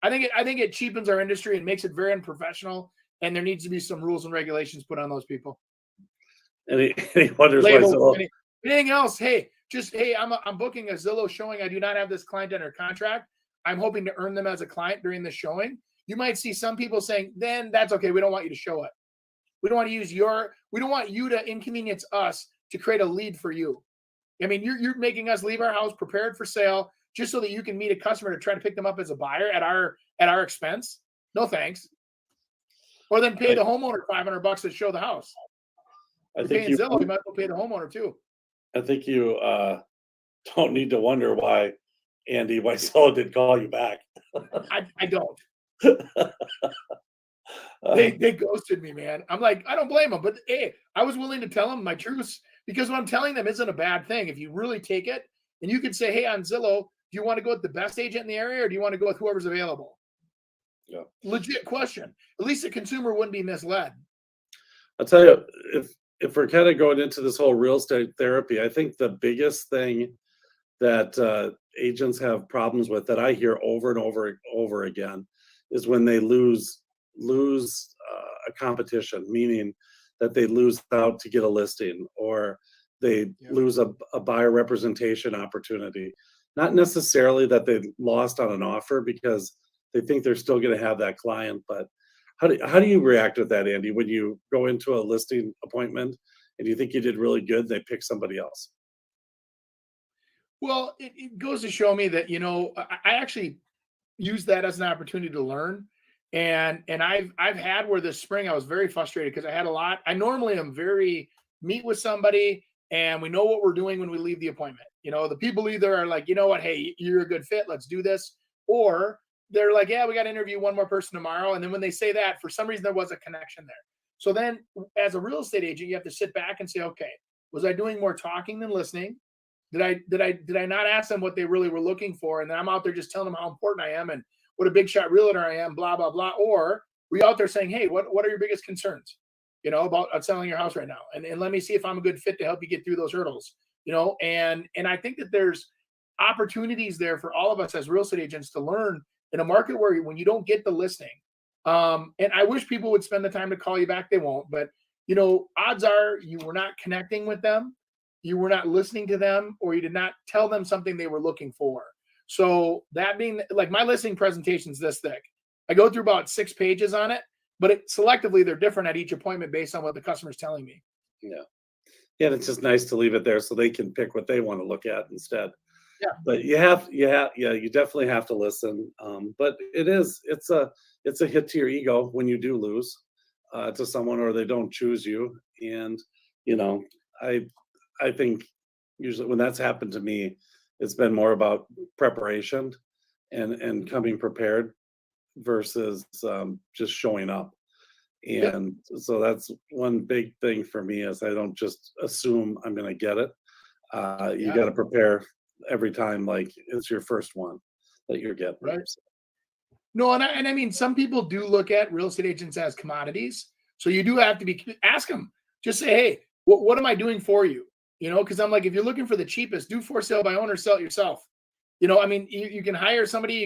I think it cheapens our industry and makes it very unprofessional. And there needs to be some rules and regulations put on those people. And he wonders why Label, Zillow. anything else? Hey, I'm booking a Zillow showing. I do not have this client under contract. I'm hoping to earn them as a client during the showing. You might see some people saying, then that's okay. We don't want you to show it. We don't want to we don't want you to inconvenience us to create a lead for you. I mean, you're making us leave our house prepared for sale just so that you can meet a customer to try to pick them up as a buyer at our expense. No thanks. Or then pay the homeowner $500 to show the house. I You're think paying Zillow, you might as well pay the homeowner too. I think you don't need to wonder why Zillow didn't call you back. I don't. They ghosted me, man. I'm like, I don't blame them, but hey, I was willing to tell them my truths because what I'm telling them isn't a bad thing. If you really take it, and you could say, hey, on Zillow, do you want to go with the best agent in the area, or do you want to go with whoever's available? Yeah. Legit question. At least the consumer wouldn't be misled. I'll tell you, if we're kind of going into this whole real estate therapy, I think the biggest thing that agents have problems with that I hear over and over again is when they lose a competition, meaning that they lose out to get a listing or they lose a buyer representation opportunity. Not necessarily that they lost on an offer because they think they're still going to have that client, but how do you react with that, Andy, when you go into a listing appointment and you think you did really good, they pick somebody else? Well, it goes to show me that, I actually use that as an opportunity to learn. And I've had where this spring I was very frustrated because I had a lot. I normally am meet with somebody and we know what we're doing when we leave the appointment. The people either are like, you know what, hey, you're a good fit, let's do this. Or they're like, yeah, we got to interview one more person tomorrow. And then when they say that, for some reason, there was a connection there. So then as a real estate agent, you have to sit back and say, okay, was I doing more talking than listening? Did I not ask them what they really were looking for? And then I'm out there just telling them how important I am and what a big shot realtor I am, blah, blah, blah. Or we out there saying, hey, what are your biggest concerns, about selling your house right now? And let me see if I'm a good fit to help you get through those hurdles, and I think that there's opportunities there for all of us as real estate agents to learn in a market where when you don't get the listing, and I wish people would spend the time to call you back. They won't, but odds are you were not connecting with them. You were not listening to them, or you did not tell them something they were looking for. So that being like my listing presentation's this thick. I go through about 6 pages on it, but selectively they're different at each appointment based on what the customer's telling me. Yeah. Yeah. It's just nice to leave it there so they can pick what they want to look at instead. Yeah. But you definitely have to listen. But it's a hit to your ego when you do lose to someone or they don't choose you. And, I think usually when that's happened to me, it's been more about preparation and coming prepared versus just showing up. And so that's one big thing for me is I don't just assume I'm going to get it. You got to prepare every time like it's your first one that you're getting. Right. No, and I mean, some people do look at real estate agents as commodities. So you do have to ask them, just say, hey, what am I doing for you? Because I'm like, if you're looking for the cheapest, do for sale by owner, sell it yourself. I mean, you can hire somebody,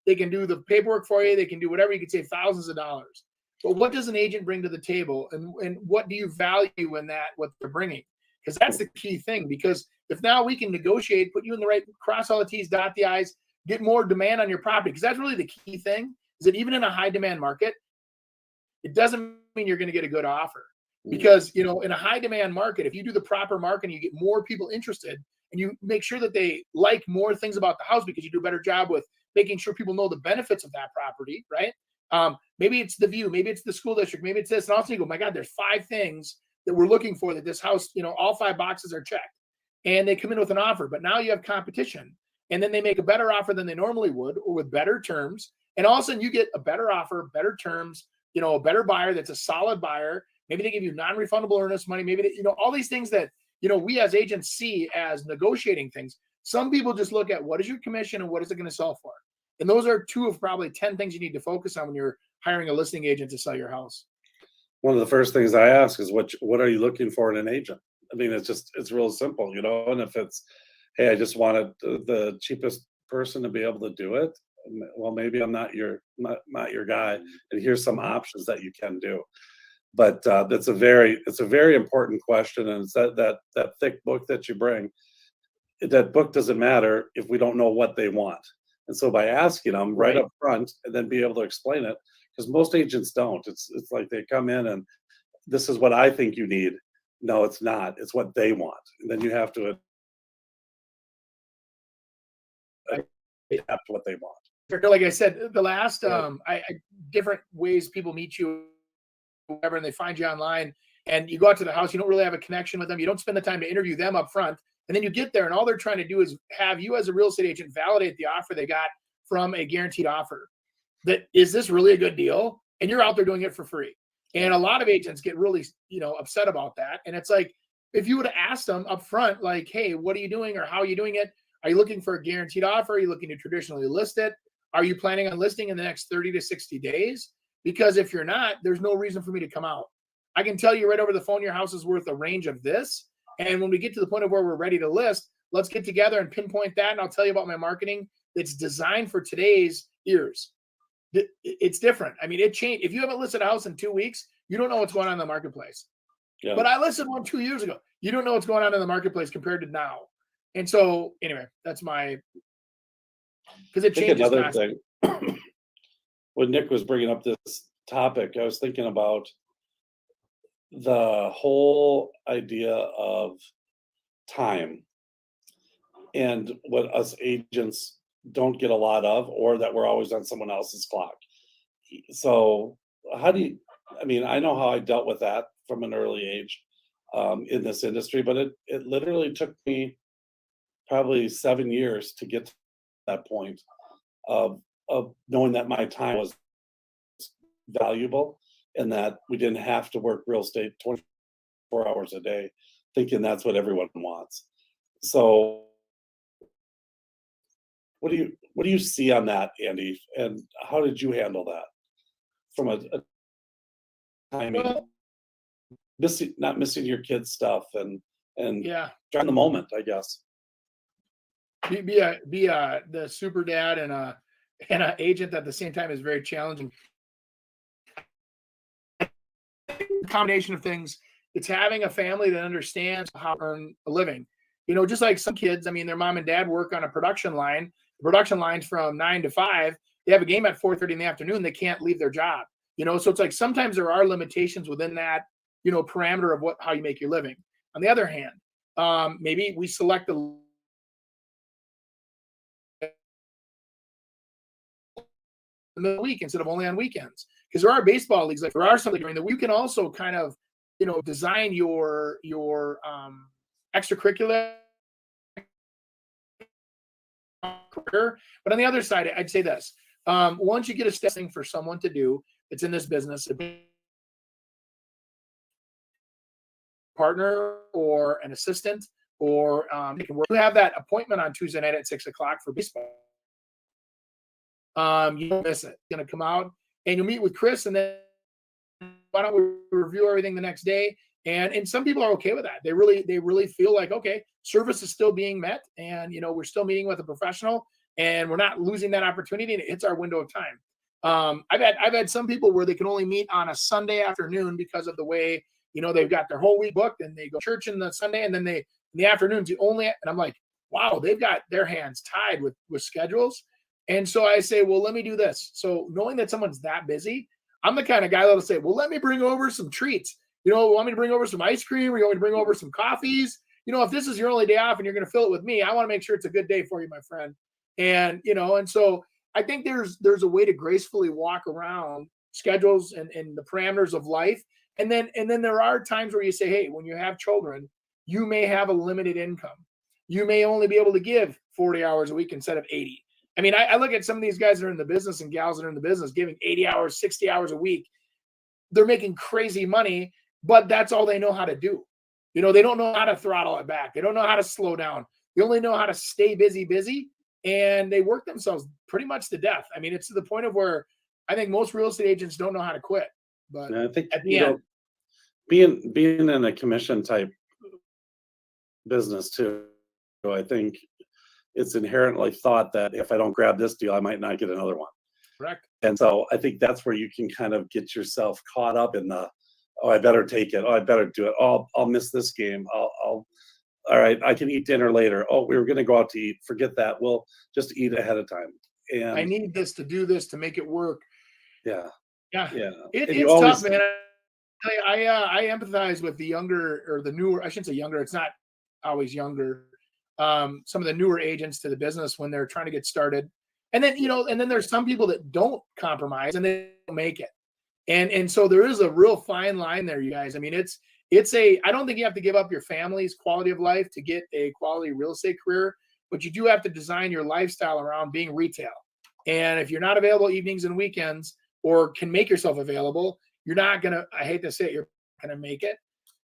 they can do the paperwork for you. They can do whatever. You could save thousands of dollars. But what does an agent bring to the table? And what do you value in that, what they're bringing? Because that's the key thing. Because if now we can negotiate, put you in the right, cross all the T's, dot the I's, get more demand on your property. Because that's really the key thing is that even in a high demand market, it doesn't mean you're going to get a good offer. Because, in a high demand market, if you do the proper marketing, you get more people interested and you make sure that they like more things about the house because you do a better job with making sure people know the benefits of that property, right? Maybe it's the view, maybe it's the school district, maybe it's this. And also you go, my God, there's 5 things that we're looking for that this house, all 5 boxes are checked. And they come in with an offer, but now you have competition. And then they make a better offer than they normally would or with better terms. And all of a sudden you get a better offer, better terms, a better buyer that's a solid buyer. Maybe they give you non-refundable earnest money. Maybe they, all these things that, we as agents see as negotiating things. Some people just look at what is your commission and what is it going to sell for? And those are 2 of probably 10 things you need to focus on when you're hiring a listing agent to sell your house. One of the first things I ask is what are you looking for in an agent? I mean, it's real simple, you know. And if it's, hey, I just wanted the cheapest person to be able to do it, well, maybe I'm not your guy, and here's some options that you can do. But it's a very important question, and it's that thick book that you bring. That book doesn't matter if we don't know what they want. And so by asking them right up front and then be able to explain it, because most agents don't. It's like they come in and this is what I think you need. No, it's not. It's what they want. And then you have to adapt to what they want. Like I said, the last different ways people meet you, whatever, and they find you online, and you go out to the house, you don't really have a connection with them. You don't spend the time to interview them up front. And then you get there and all they're trying to do is have you as a real estate agent validate the offer they got from a guaranteed offer. That is this really a good deal? And you're out there doing it for free. And a lot of agents get really, upset about that. And it's like, if you would have asked them up front, like, hey, what are you doing or how are you doing it? Are you looking for a guaranteed offer? Are you looking to traditionally list it? Are you planning on listing in the next 30 to 60 days? Because if you're not, there's no reason for me to come out. I can tell you right over the phone, your house is worth a range of this. And when we get to the point of where we're ready to list, let's get together and pinpoint that. And I'll tell you about my marketing that's designed for today's ears. It's different. I mean, it changed. If you haven't listed a house in 2 weeks, you don't know what's going on in the marketplace. Yeah. But I listed one 2 years ago. You don't know what's going on in the marketplace compared to now. And so anyway, that's because it changes. Another thing, when Nick was bringing up this topic, I was thinking about the whole idea of time and what us agents don't get a lot of, or that we're always on someone else's clock. So I know how I dealt with that from an early age in this industry, but it literally took me probably 7 years to get to that point of knowing that my time was valuable and that we didn't have to work real estate 24 hours a day thinking that's what everyone wants. So what do you see on that, Andy? And how did you handle that from a timing, not missing your kids' stuff and trying the moment, I guess. Be the super dad and an agent at the same time is very challenging. Combination of things. It's having a family that understands how to earn a living. Just like some kids, I mean, their mom and dad work on a production line. The production line's from 9 to 5. They have a game at 4:30 in the afternoon. They can't leave their job. So it's like sometimes there are limitations within that, parameter of how you make your living. On the other hand, maybe we select the week instead of only on weekends, because there are baseball leagues, like there are something during the week. You can also kind of design your extracurricular career. But on the other side, I'd say this: once you get a thing for someone to do that's in this business, a partner or an assistant, or you have that appointment on Tuesday night at 6 o'clock for baseball. You don't miss it. It's going to come out and you'll meet with Chris, and then why don't we review everything the next day? And some people are okay with that. They really feel like, okay, service is still being met, and we're still meeting with a professional, and we're not losing that opportunity, and it hits our window of time. I've had some people where they can only meet on a Sunday afternoon because of the way they've got their whole week booked, and they go to church on the Sunday, and then in the afternoons and I'm like, wow, they've got their hands tied with schedules. And so I say, well, let me do this. So knowing that someone's that busy, I'm the kind of guy that'll say, well, let me bring over some treats. Want me to bring over some ice cream, or you want me to bring over some coffees? If this is your only day off and you're going to fill it with me, I want to make sure it's a good day for you, my friend. And, and so I think there's a way to gracefully walk around schedules and the parameters of life. And then there are times where you say, hey, when you have children, you may have a limited income. You may only be able to give 40 hours a week instead of 80. I mean, I look at some of these guys that are in the business and gals that are in the business giving 80 hours, 60 hours a week. They're making crazy money, but that's all they know how to do. They don't know how to throttle it back. They don't know how to slow down. They only know how to stay busy, and they work themselves pretty much to death. I mean, it's to the point of where I think most real estate agents don't know how to quit. But I think at the end, being in a commission type business too. So I think it's inherently thought that if I don't grab this deal, I might not get another one. Correct. And so I think that's where you can kind of get yourself caught up in the, oh, I better take it. Oh, I better do it. Oh, I'll miss this game. All right, I can eat dinner later. Oh, we were going to go out to eat. Forget that. We'll just eat ahead of time. And I need this to do this to make it work. yeah, Yeah. yeah. It's tough, man. I empathize with the younger or the newer, I shouldn't say younger. It's not always younger. Some of the newer agents to the business when they're trying to get started. And then, and then there's some people that don't compromise and they don't make it. And so there is a real fine line there, you guys. I mean, I don't think you have to give up your family's quality of life to get a quality real estate career, but you do have to design your lifestyle around being retail. And if you're not available evenings and weekends or can make yourself available, you're not going to, I hate to say it, you're not going to make it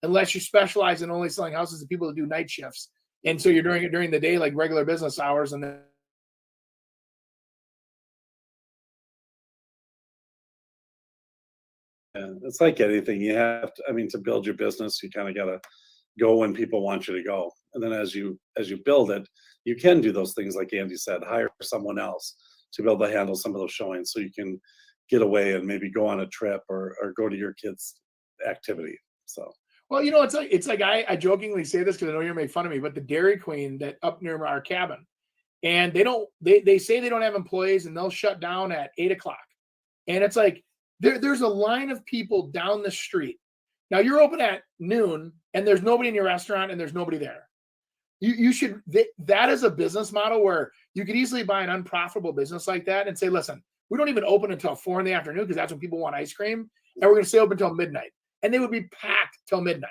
unless you specialize in only selling houses to people that do night shifts. And so you're doing it during the day, like regular business hours. And then it's like anything. You have to, I mean, to build your business, you kind of got to go when people want you to go. And then as you build it, you can do those things like Andy said, hire someone else to be able to handle some of those showings so you can get away and maybe go on a trip or go to your kids' activity. So, well, it's like I jokingly say this because I know you're make fun of me, but the Dairy Queen that up near our cabin, and they say they don't have employees and they'll shut down at 8:00. And it's like, there's a line of people down the street. Now you're open at noon and there's nobody in your restaurant and there's nobody there. That is a business model where you could easily buy an unprofitable business like that and say, listen, we don't even open until 4 PM because that's when people want ice cream. And we're going to stay open until midnight. And they would be packed till midnight.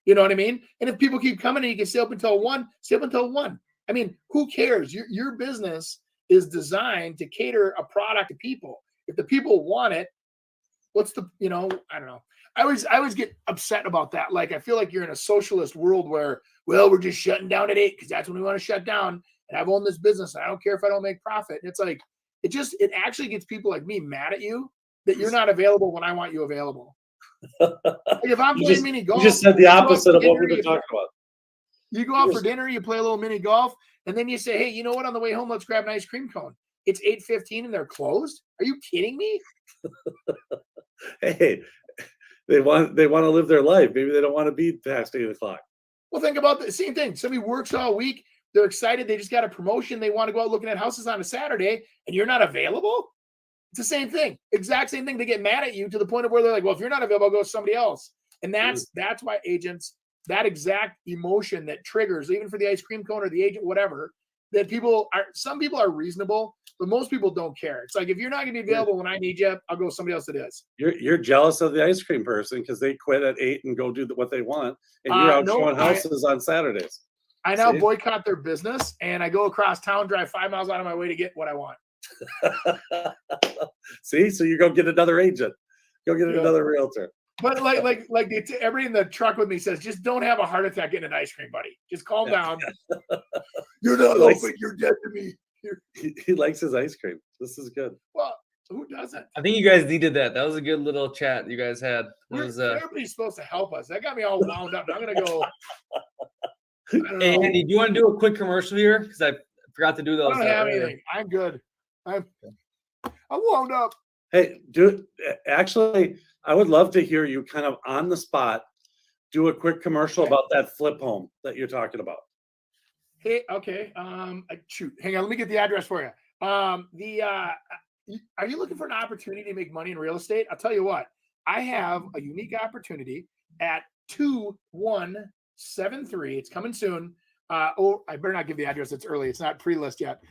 You know what I mean? And if people keep coming and you can stay open until 1, stay open until 1. I mean, who cares? Your business is designed to cater a product to people. If the people want it, what's the, I don't know. I always get upset about that. Like, I feel like you're in a socialist world where, well, we're just shutting down at 8 because that's when we want to shut down. And I've owned this business and I don't care if I don't make profit. And it's like, it actually gets people like me mad at you that you're not available when I want you available. Like if I'm playing mini golf, you just said the opposite of what we've been talking about. You go out for dinner, you play a little mini golf, and then you say, hey, you know what? On the way home, let's grab an ice cream cone. It's 8:15 and they're closed. Are you kidding me? Hey, they want to live their life. Maybe they don't want to be past 8:00. Well, think about the same thing. Somebody works all week. They're excited. They just got a promotion. They want to go out looking at houses on a Saturday, and you're not available. It's the same thing. Exact same thing. They get mad at you to the point of where they're like, well, if you're not available, go with somebody else. And that's why agents, that exact emotion that triggers, even for the ice cream cone or the agent, whatever, that some people are reasonable, but most people don't care. It's like, if you're not going to be available when I need you, I'll go with somebody else that is. You're jealous of the ice cream person because they quit at 8 and go do what they want. And you're out showing houses on Saturdays. I now boycott their business and I go across town, drive 5 miles out of my way to get what I want. See, so you go get another agent, go get another realtor. But like everybody in the truck with me says, just don't have a heart attack getting an ice cream, buddy. Just calm down. You're not open. You're dead to me. He likes his ice cream. This is good. Well, who doesn't? I think you guys needed that. That was a good little chat you guys had. Everybody's supposed to help us. That got me all wound up. I'm gonna go. Hey, Andy, do you want to do a quick commercial here? Because I forgot to do those. I don't have anything. I'm good. I'm wound up. Hey, dude, actually, I would love to hear you kind of on the spot do a quick commercial about that flip home that you're talking about. Hey, okay. Shoot, hang on. Let me get the address for you. Are you looking for an opportunity to make money in real estate? I'll tell you what. I have a unique opportunity at 2173. It's coming soon. I better not give the address. It's early. It's not pre-list yet.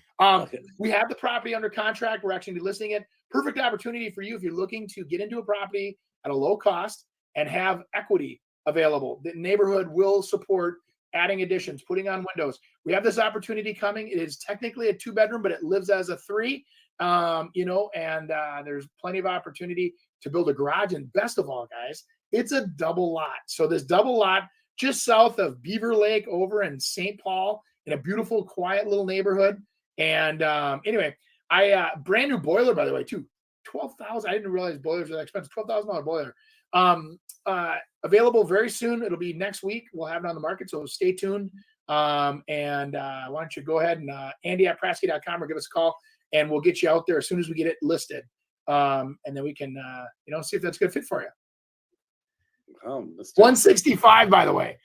We have the property under contract. We're actually listing it. Perfect opportunity for you if you're looking to get into a property at a low cost and have equity available. The neighborhood will support adding additions, putting on windows. We have this opportunity coming. It is technically a 2-bedroom, but it lives as a 3. And there's plenty of opportunity to build a garage. And best of all, guys, it's a double lot. So this double lot just south of Beaver Lake over in St. Paul in a beautiful, quiet little neighborhood. And anyway, brand new boiler, by the way, too. $12,000. I didn't realize boilers are that expensive. $12,000 boiler. Available very soon. It'll be next week. We'll have it on the market. So stay tuned. And why don't you go ahead and Andy@Prasky.com or give us a call, and we'll get you out there as soon as we get it listed. And then we can, see if that's a good fit for you. 165, by the way.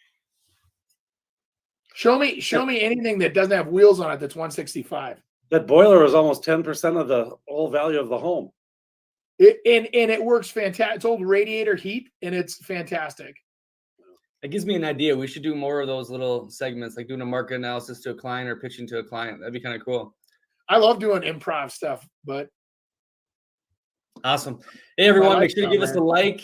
Show me anything that doesn't have wheels on it that's 165. That boiler is almost 10% of the whole value of the home. And it works fantastic. It's old radiator heat, and it's fantastic. It gives me an idea. We should do more of those little segments, like doing a market analysis to a client or pitching to a client. That'd be kind of cool. I love doing improv stuff, but awesome. Hey, everyone, make sure to give us a like,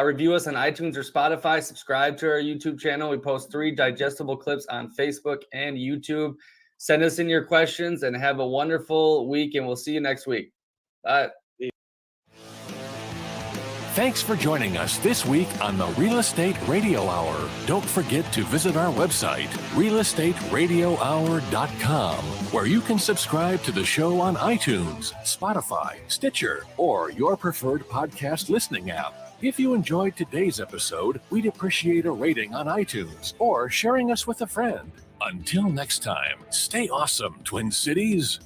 review us on iTunes or Spotify, subscribe to our YouTube channel. We post 3 digestible clips on Facebook and YouTube. Send us in your questions and have a wonderful week, and we'll see you next week. Bye. Thanks for joining us this week on the Real Estate Radio Hour. Don't forget to visit our website, realestateradiohour.com, where you can subscribe to the show on iTunes, Spotify, Stitcher, or your preferred podcast listening app. If you enjoyed today's episode, we'd appreciate a rating on iTunes or sharing us with a friend. Until next time, stay awesome, Twin Cities.